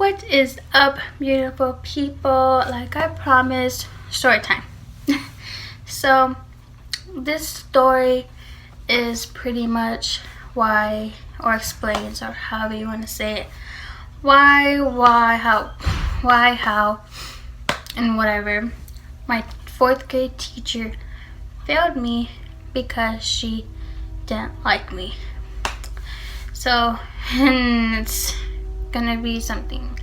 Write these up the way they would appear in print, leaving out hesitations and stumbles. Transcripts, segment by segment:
What is up, beautiful people? Like I promised, story time. So, this story is pretty much why, or explains, or however you want to say it, how, and whatever. My fourth grade teacher failed me because she didn't like me. So, it's gonna be something.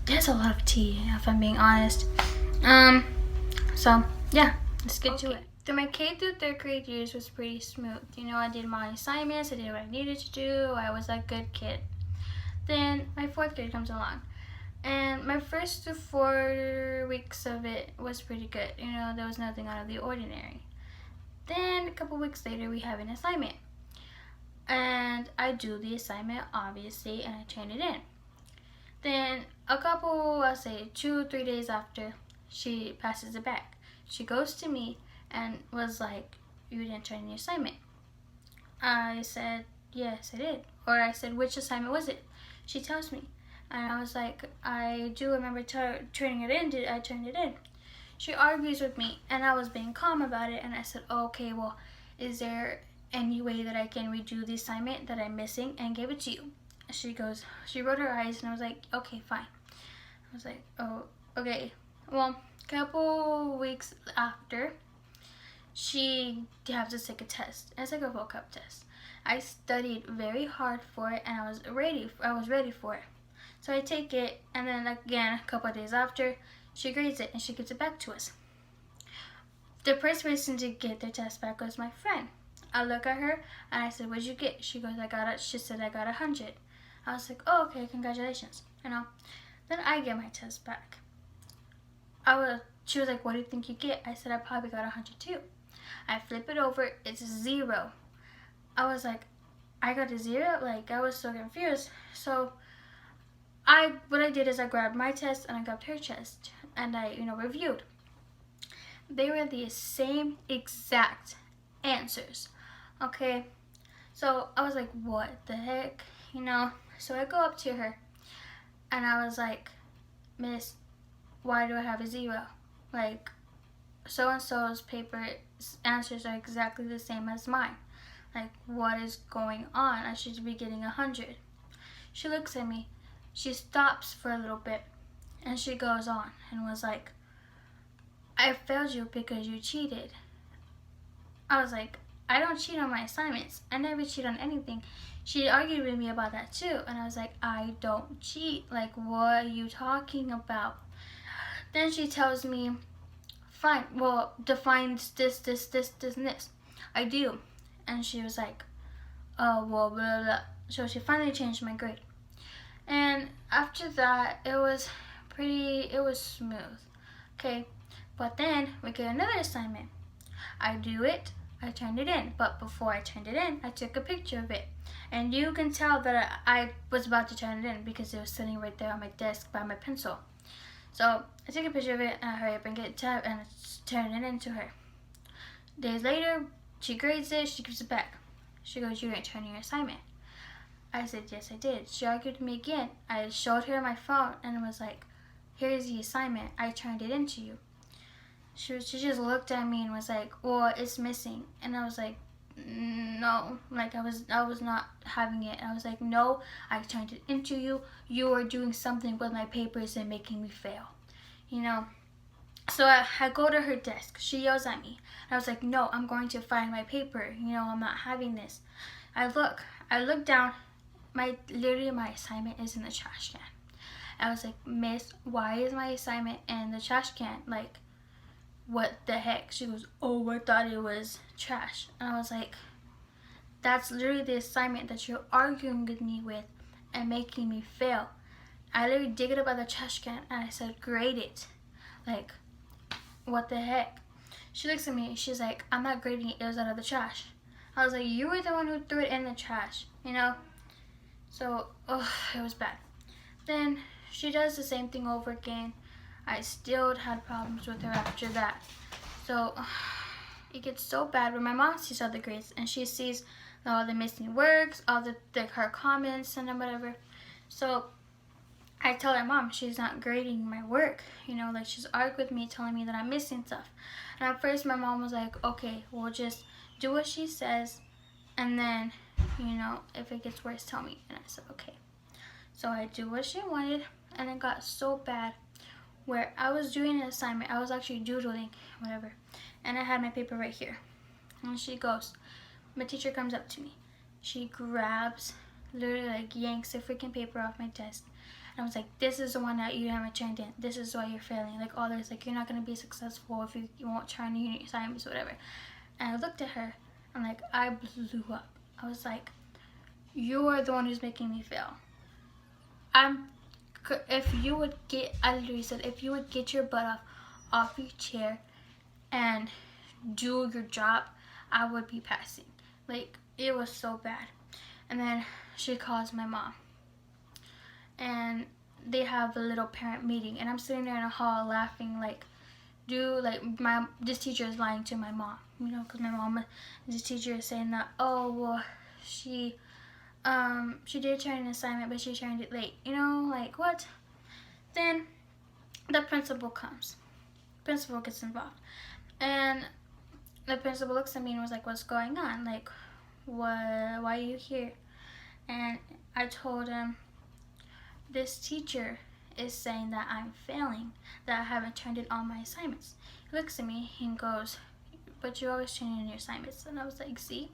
There's a lot of tea, if I'm being honest. So yeah, let's get to it. Through my K through third grade years was pretty smooth. I did my assignments, I did what I needed to do, I was a good kid. Then my fourth grade comes along, and my first 4 weeks of it was pretty good. There was nothing out of the ordinary. Then a couple weeks later, we have an assignment. And I do the assignment, obviously, and I turn it in. Then I'll say 2-3 days after, she passes it back. She goes to me and was like, "You didn't turn in your assignment." I said, "Yes, I did." Or I said, "Which assignment was it?" She tells me. And I was like, "I do remember turning it in. Did I turn it in?" She argues with me, and I was being calm about it. And I said, "Okay, well, is there any way that I can redo the assignment that I'm missing and give it to you?" She rolled her eyes, and I was like, "Okay, fine." I was like, "Oh, okay." Well, couple weeks after, she has to take a test. It's like a vocab test. I studied very hard for it, and I was ready for it. So I take it, and then again, a couple of days after, she grades it, and she gives it back to us. The first person to get their test back was my friend. I look at her, and I said, "What'd you get?" She said, "I got 100. I was like, "Oh, okay, congratulations." Then I get my test back. She was like, "What do you think you get?" I said, "I probably got 100 too." I flip it over, it's 0. I was like, "I got a 0?" Like, I was so confused. So what I did is I grabbed my test and I grabbed her test, and I, reviewed. They were the same exact answers. Okay, so I was like, what the heck? So I go up to her and I was like, "Miss, why do I have a 0? Like, so-and-so's paper answers are exactly the same as mine. Like, what is going on? I should be getting 100. She looks at me, she stops for a little bit, and she goes on and was like, "I failed you because you cheated." I was like, "I don't cheat on my assignments. I never cheat on anything." She argued with me about that too, and I was like, "I don't cheat. Like, what are you talking about?" Then she tells me, "Fine, well, define this, and this." I do. And she was like, "Oh, well, blah, blah, blah." So she finally changed my grade. And after that, it was smooth. Okay, but then we get another assignment. I do it, I turned it in, but before I turned it in, I took a picture of it. And you can tell that I was about to turn it in because it was sitting right there on my desk by my pencil. So I took a picture of it, and I hurry up and get it and turn it in to her. Days later, she grades it, she gives it back. She goes, "You didn't turn in your assignment." I said, "Yes, I did." She argued with me again. I showed her my phone and was like, "Here's the assignment. I turned it in to you." She just looked at me and was like, "Well, it's missing." And I was like, "No." Like, I was not having it. I was like, "No, I turned it into you. You are doing something with my papers and making me fail." So I go to her desk. She yells at me. I was like, "No, I'm going to find my paper. I'm not having this." I look down. My assignment is in the trash can. I was like, "Miss, why is my assignment in the trash can? Like, what the heck?" She goes, "Oh, I thought it was trash." And I was like, "That's literally the assignment that you're arguing with me with and making me fail." I literally dig it up out of the trash can and I said, "Grade it." Like, what the heck? She looks at me, she's like, "I'm not grading it, it was out of the trash." I was like, "You were the one who threw it in the trash, So, it was bad. Then she does the same thing over again. I still had problems with her after that. So it gets so bad when my mom sees all the grades and she sees all the missing words, all her comments and whatever. So I tell her mom she's not grading my work, you know, like she's arguing with me, telling me that I'm missing stuff. And at first my mom was like, okay, we'll just do what she says, and then, you know, if it gets worse, tell me. And I said, okay. So I do what she wanted, and it got so bad where I was doing an assignment. I was actually doodling, whatever, and I had my paper right here. And she goes, my teacher comes up to me. She grabs, literally like yanks the freaking paper off my desk. And I was like, this is the one that you haven't turned in. This is why you're failing. Like all this, like you're not going to be successful if you won't turn in your assignments, whatever. And I looked at her, and like I blew up. I was like, you are the one who's making me fail. If you would get, I literally said, if you would get your butt off your chair and do your job, I would be passing. Like, it was so bad. And then she calls my mom, and they have a little parent meeting, and I'm sitting there in a hall laughing like, this teacher is lying to my mom, you know, because my mom, this teacher is saying that, oh, well, she did turn an assignment, but she turned it late, you know, like, what? Then the principal comes. Principal gets involved, and the principal looks at me and was like, what's going on? Like, why are you here? And I told him, this teacher is saying that I'm failing, that I haven't turned in all my assignments. He looks at me and goes, but you always turn in your assignments. And I was like, see?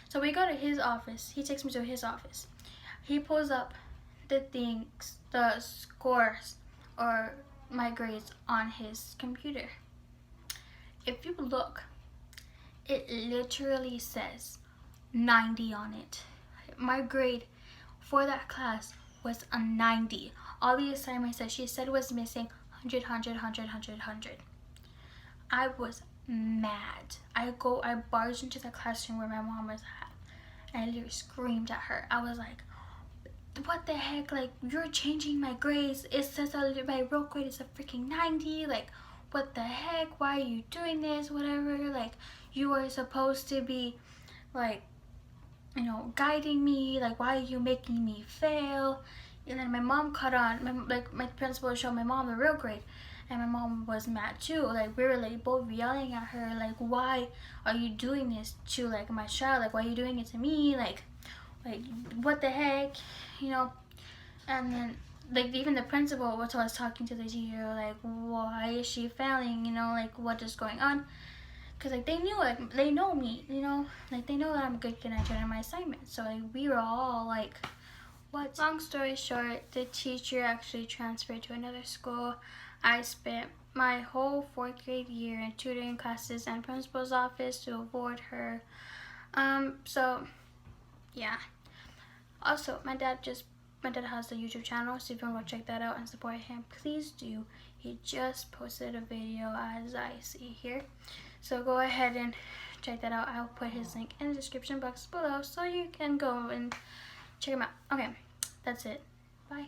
So we go to his office. He takes me to his office. He pulls up the things, the scores, or my grades on his computer. If you look, it literally says 90 on it. My grade for that class was a 90. All the assignments that she said was missing 100, 100, 100, 100, 100. I was mad. I barged into the classroom where my mom was at, and I literally screamed at her. I was like, what the heck? Like, you're changing my grades. It says that my real grade is a freaking 90. Like, what the heck? Why are you doing this? Whatever. Like, you are supposed to be, like, you know, guiding me. Like, why are you making me fail? And then my mom caught on. My principal showed my mom the real grade, and my mom was mad too. Like, we were like both yelling at her. Like, why are you doing this to like my child? Like, why are you doing it to me? Like what the heck, you know? And then like even the principal was talking to the teacher, like, why is she failing? You know, like what is going on? Because like they knew, like they know me, you know, like they know that I'm good and I turn in my assignments. So like we were all like, what? Long story short, the teacher actually transferred to another school. I spent my whole 4th grade year in tutoring classes and principal's office to avoid her. So yeah. Also, my dad has a YouTube channel, so if you want to check that out and support him, please do. He just posted a video as I see here. So go ahead and check that out. I'll put his link in the description box below so you can go and check him out. Okay, that's it. Bye.